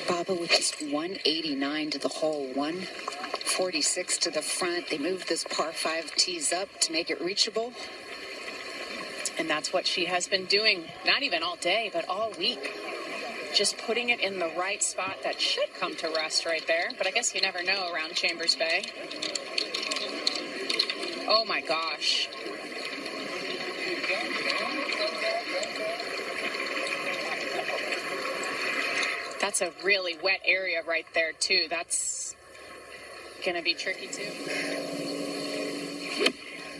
Baba with this 189 to the hole, 146 to the front. They moved this par 5 tees up to make it reachable. And that's what she has been doing, not even all day, but all week. Just putting it in the right spot that should come to rest right there. But I guess you never know around Chambers Bay. Oh my gosh. That's a really wet area right there, too. That's going to be tricky, too.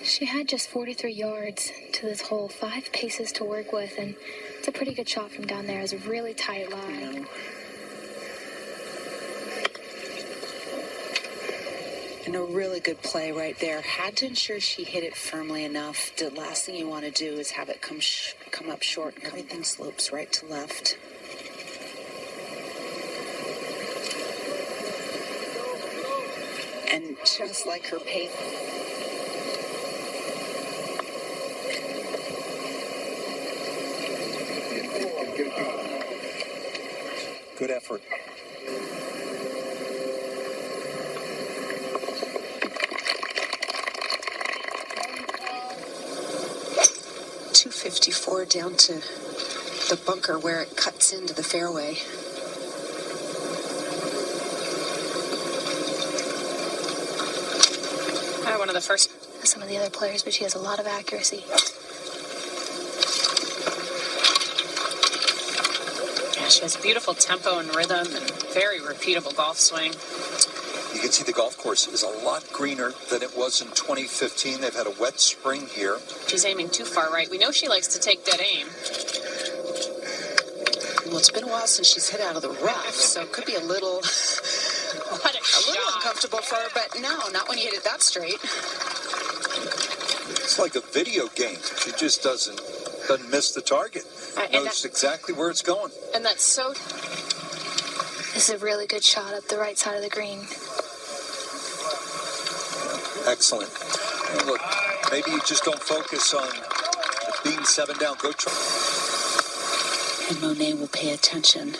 She had just 43 yards to this hole, 5 paces to work with, and it's a pretty good shot from down there. It was a really tight lie. And a really good play right there. Had to ensure she hit it firmly enough. The last thing you want to do is have it come up short. Everything slopes right to left. And just like her pace. Good effort. .254 down to the bunker where it cuts into the fairway. One of the first. Some of the other players, but she has a lot of accuracy. Yeah, she has beautiful tempo and rhythm and very repeatable golf swing. You can see the golf course is a lot greener than it was in 2015. They've had a wet spring here. She's aiming too far right. We know she likes to take dead aim. Well, it's been a while since she's hit out of the rough, so it could be a little uncomfortable for her, but no, not when you hit it that straight. It's like a video game. She just doesn't miss the target. Knows exactly where it's going. And that's so. This is a really good shot up the right side of the green. Excellent. And look, maybe you just don't focus on being 7 down. Go try. And Monet will pay attention.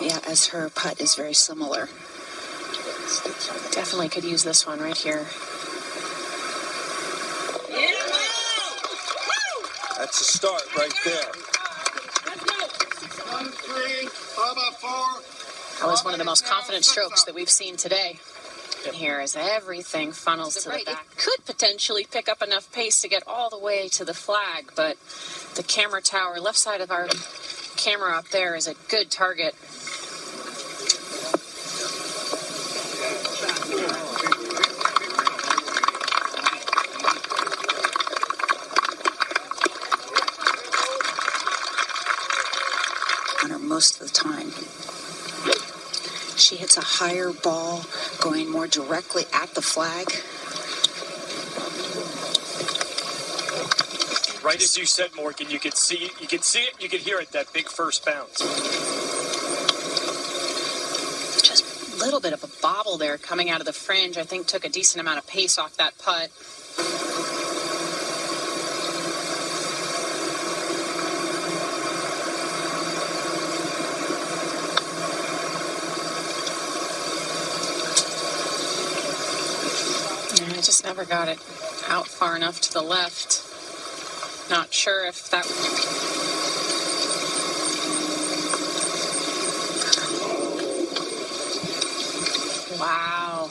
Yeah, as her putt is very similar. Definitely could use this one right here. That's a start right there. That was one of the most confident strokes that we've seen today. And here as everything funnels to the back. It could potentially pick up enough pace to get all the way to the flag, but the camera tower, left side of our camera up there, is a good target. Most of the time. She hits a higher ball going more directly at the flag. Right as you said, Morgan, you could see it, you could hear it, that big first bounce. Just a little bit of a bobble there coming out of the fringe. I think took a decent amount of pace off that putt. Never got it out far enough to the left. Not sure if that. Wow.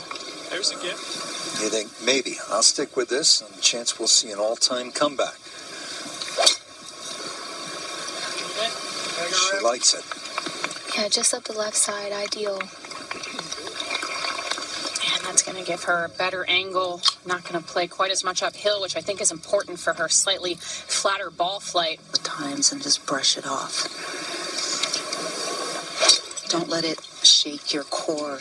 There's a gift. You think maybe I'll stick with this, and chance we'll see an all-time comeback. She likes it. Yeah, just up the left side, ideal. That's going to give her a better angle. Not going to play quite as much uphill, which I think is important for her slightly flatter ball flight. At times and just brush it off. Don't let it shake your core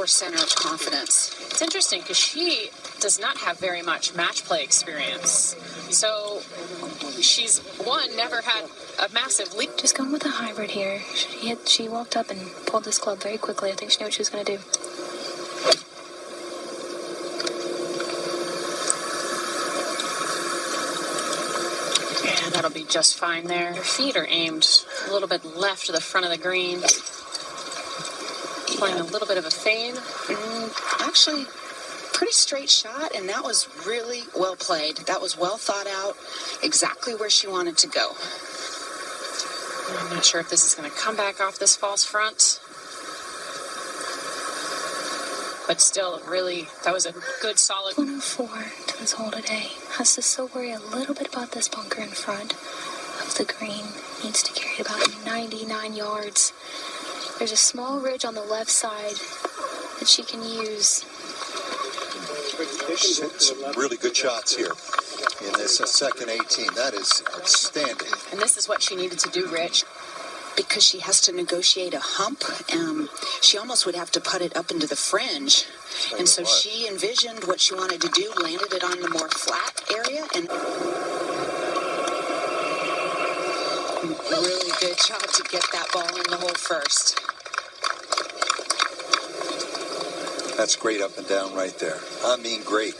center of confidence. It's interesting because she does not have very much match play experience. So she's, never had a massive lead. Just going with a hybrid here. She walked up and pulled this club very quickly. I think she knew what she was going to do. That'll be just fine there. Her feet are aimed a little bit left to the front of the green. Playing a little bit of a fade. Actually, pretty straight shot, and that was really well played. That was well thought out, exactly where she wanted to go. I'm not sure if this is going to come back off this false front. But still, really, that was a good, solid... 104 to this hole today. Has to still worry a little bit about this bunker in front of the green. Needs to carry about 99 yards. There's a small ridge on the left side that she can use. She's hit some really good shots here in this second 18. That is outstanding. And this is what she needed to do, Rich. Because she has to negotiate a hump, she almost would have to put it up into the fringe. And so she envisioned what she wanted to do, landed it on the more flat area, and really good job to get that ball in the hole first. That's great up and down right there. I mean, great.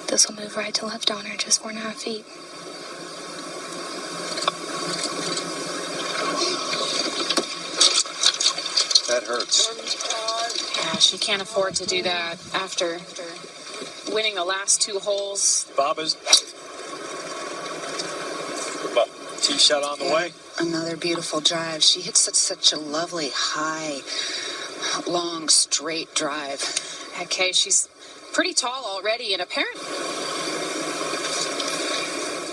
This will move right to left on her, just 4.5 feet. That hurts. Yeah, she can't afford to do that after winning the last 2 holes. Baba's tee shot on the way. Another beautiful drive. She hits such a lovely, high, long, straight drive. Okay, she's pretty tall already, and apparently...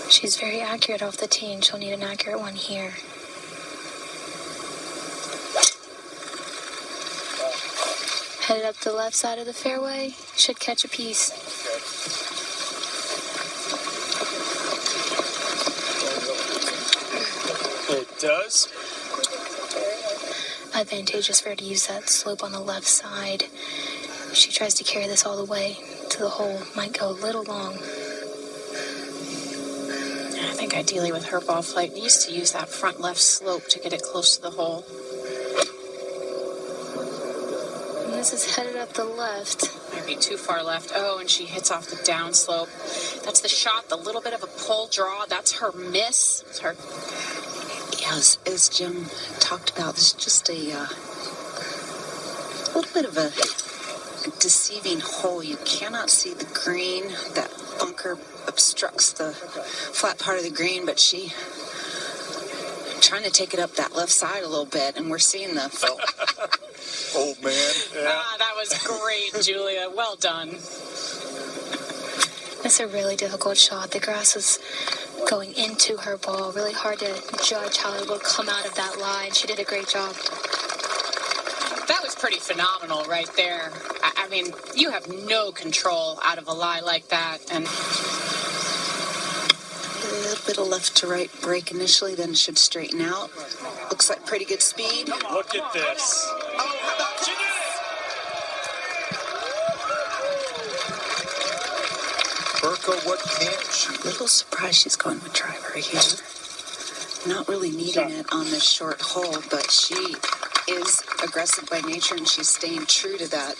She's very accurate off the tee, and she'll need an accurate one here. Headed up the left side of the fairway. Should catch a piece. It does. Advantageous for her to use that slope on the left side. If she tries to carry this all the way to the hole, might go a little long. I think ideally with her ball flight, needs to use that front left slope to get it close to the hole. And this is headed up the left. Might be too far left. Oh, and she hits off the downslope. That's the shot, the little bit of a pull draw. That's her miss. It's her... Yes, as Jim talked about, this is just a little bit of a deceiving hole. You cannot see the green. That bunker obstructs the flat part of the green, but she trying to take it up that left side a little bit, and we're seeing the... Old man. Yeah. That was great, Julia. Well done. That's a really difficult shot. The grass is going into her ball. Really hard to judge how it will come out of that line. She did a great job. That was pretty phenomenal right there. I mean, you have no control out of a lie like that. And a little bit of left to right break initially, then should straighten out. Looks like pretty good speed. Look at this. Burko, what can't she? A little surprised she's going with driver here. Not really needing it on this short hole, but she is aggressive by nature, and she's staying true to that.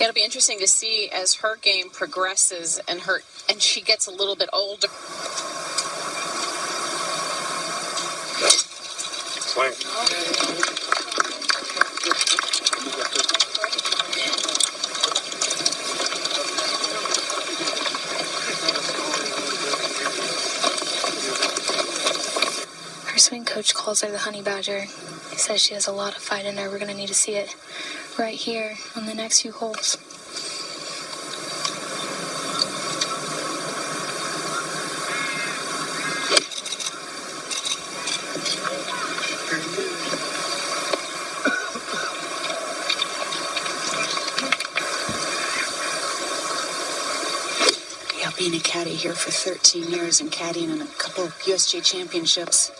It'll be interesting to see as her game progresses and she gets a little bit older. Swing. Her swing coach calls her the honey badger. He says she has a lot of fight in her. We're going to need to see it right here on the next few holes. Yeah, being a caddy here for 13 years and caddying in a couple of USGA championships,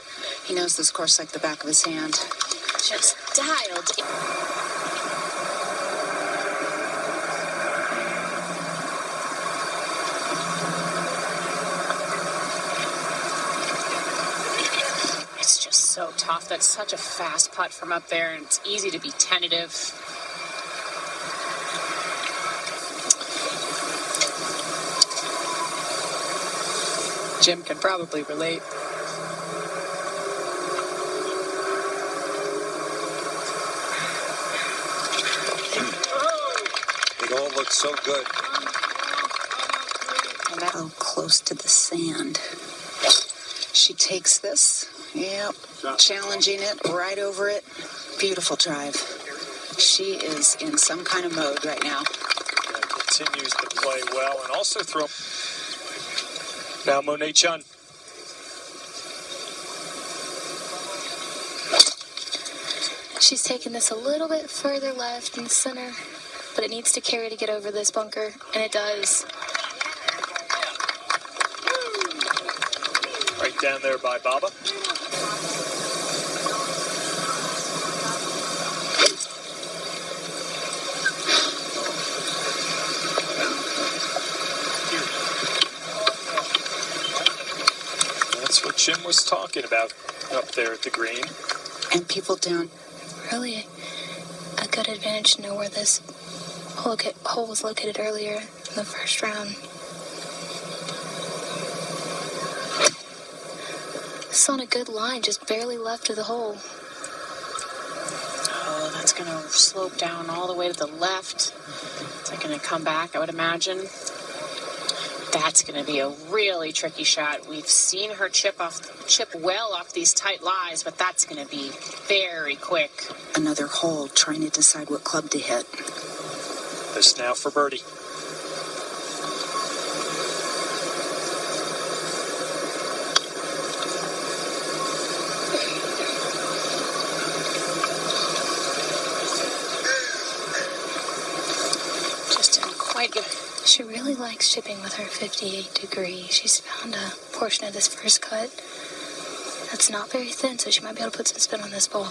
he knows this course like the back of his hand. Just dialed in. It's just so tough. That's such a fast putt from up there, and it's easy to be tentative. Jim can probably relate. It all looks so good. And how close to the sand. She takes this. Yep. Challenging it right over it. Beautiful drive. She is in some kind of mode right now. Continues to play well and also throw. Now Monet Chun. She's taking this a little bit further left in the center, but it needs to carry to get over this bunker, and it does. Right down there by Baba. That's what Jim was talking about up there at the green. And people down. Really a good advantage to know where this hole was located earlier in the first round. It's on a good line, just barely left of the hole. Oh, that's going to slope down all the way to the left. Is that going to come back, I would imagine? That's going to be a really tricky shot. We've seen her chip well off these tight lies, but that's going to be very quick. Another hole trying to decide what club to hit. This now for birdie. Just didn't quite get. She really likes chipping with her 58 degree. She's found a portion of this first cut that's not very thin, so she might be able to put some spin on this ball.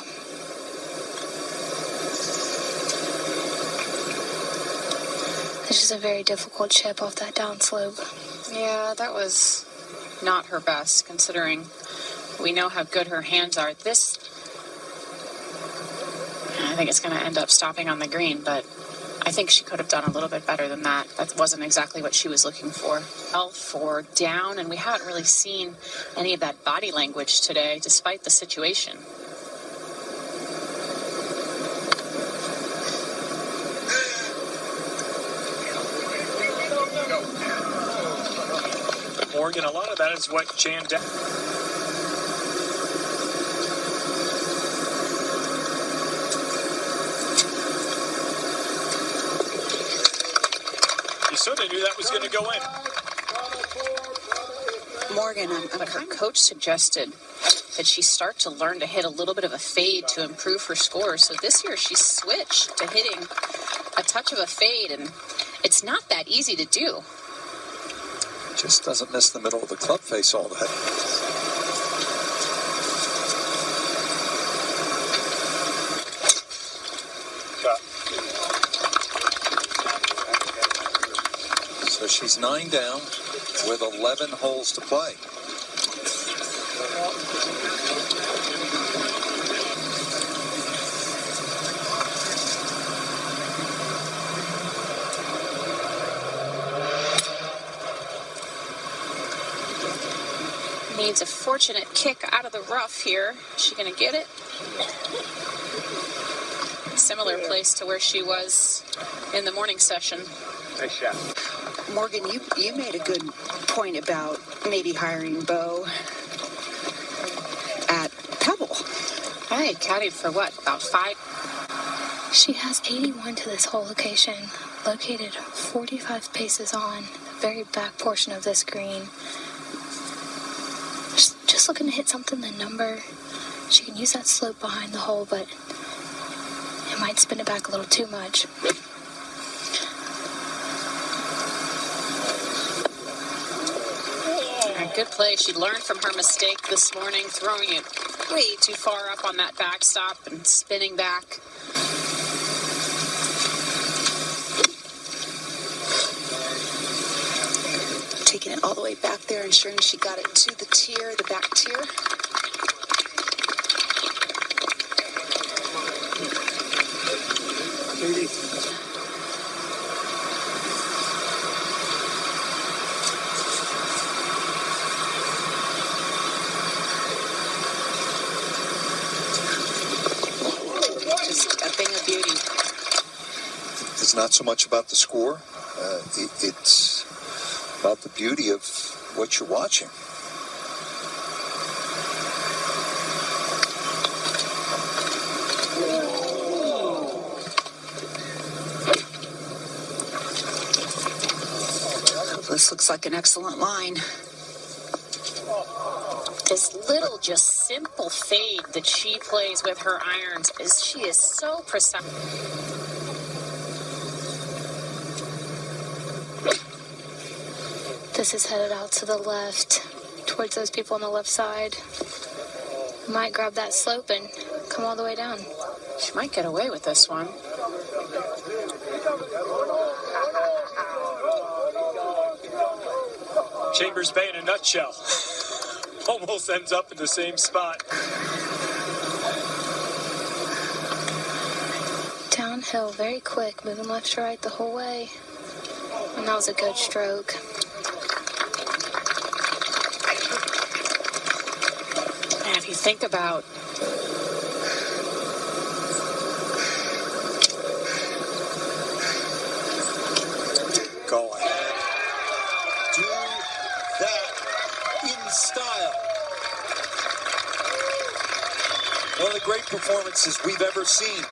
This is a very difficult chip off that downslope. Yeah, that was not her best, considering we know how good her hands are. This, I think it's going to end up stopping on the green, but I think she could have done a little bit better than that. That wasn't exactly what she was looking for. For down, and we haven't really seen any of that body language today, despite the situation. Morgan, a lot of that is what Jan did. You sort of knew that was going to go in. Morgan, But her coach suggested that she start to learn to hit a little bit of a fade to improve her score. So this year she switched to hitting a touch of a fade, and it's not that easy to do. Just doesn't miss the middle of the club face all that. So she's 9 down with 11 holes to play. Needs a fortunate kick out of the rough here. Is she going to get it? Similar place to where she was in the morning session. Nice shot. Morgan, you made a good point about maybe hiring Bo at Pebble. I caddied for what, about 5? She has 81 to this hole location, located 45 paces on the very back portion of this green. Just looking to hit something the number. She can use that slope behind the hole, but it might spin it back a little too much. Good play. She learned from her mistake this morning, throwing it way too far up on that backstop and spinning back. Taking it all the way back there, ensuring she got it to the tier, the back tier. not so much about the score. It's about the beauty of what you're watching. This looks like an excellent line. This little, just simple fade that she plays with her irons she is so precise. This is headed out to the left, towards those people on the left side. Might grab that slope and come all the way down. She might get away with this one. Chambers Bay in a nutshell. Almost ends up in the same spot. Downhill, very quick, moving left to right the whole way. And that was a good stroke. And if you think about Go ahead. Do that in style. One of the great performances we've ever seen.